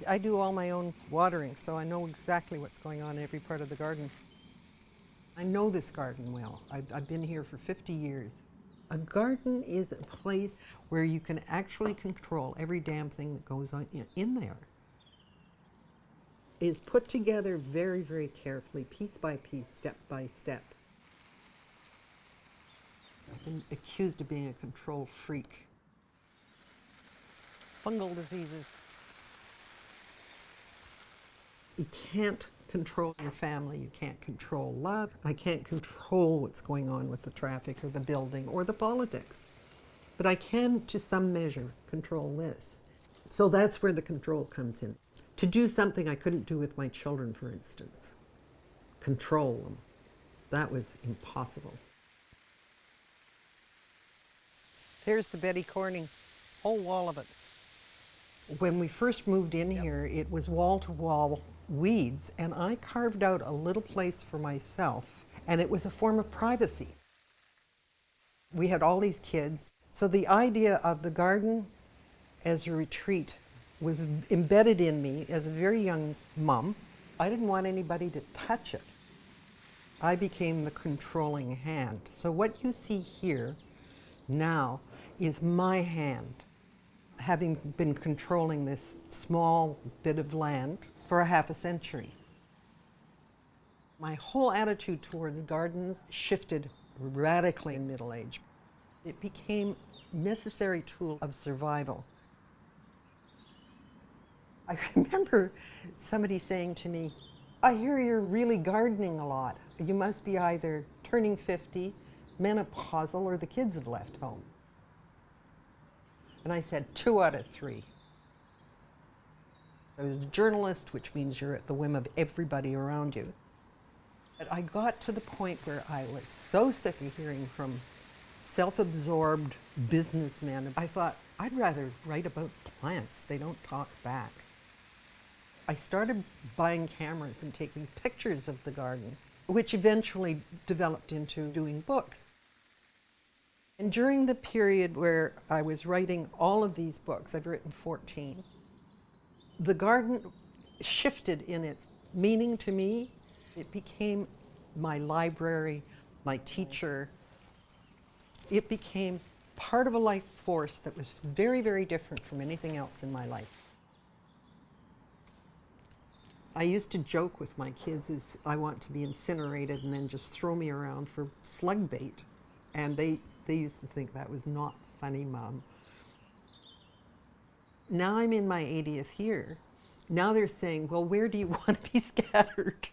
I do all my own watering, so I know exactly what's going on in every part of the garden. I know this garden well. I've been here for 50 years. A garden is a place where you can actually control every damn thing that goes on in there. It's put together very, very carefully, piece by piece, step by step. I've been accused of being a control freak. Fungal diseases. You can't control your family, you can't control love. I can't control what's going on with the traffic or the building or the politics. But I can, to some measure, control this. So that's where the control comes in. To do something I couldn't do with my children, for instance. Control them. That was impossible. Here's the Betty Corning, whole wall of it. When we first moved in here, it was wall-to-wall weeds, and I carved out a little place for myself, and it was a form of privacy. We had all these kids, so the idea of the garden as a retreat was embedded in me as a very young mom. I didn't want anybody to touch it. I became the controlling hand. So what you see here now is my hand, having been controlling this small bit of land for a half a century. My whole attitude towards gardens shifted radically in middle age. It became a necessary tool of survival. I remember somebody saying to me, I hear you're really gardening a lot. You must be either turning 50, menopausal, or the kids have left home. And I said, 2 out of 3. I was a journalist, which means you're at the whim of everybody around you. But I got to the point where I was so sick of hearing from self-absorbed businessmen. I thought, I'd rather write about plants. They don't talk back. I started buying cameras and taking pictures of the garden, which eventually developed into doing books. And during the period where I was writing all of these books, I've written 14, the garden shifted in its meaning to me. It became my library, my teacher. It became part of a life force that was very, very different from anything else in my life. I used to joke with my kids is I want to be incinerated and then just throw me around for slug bait. And they used to think that was not funny, Mom. Now I'm in my 80th year. Now they're saying, well, where do you want to be scattered?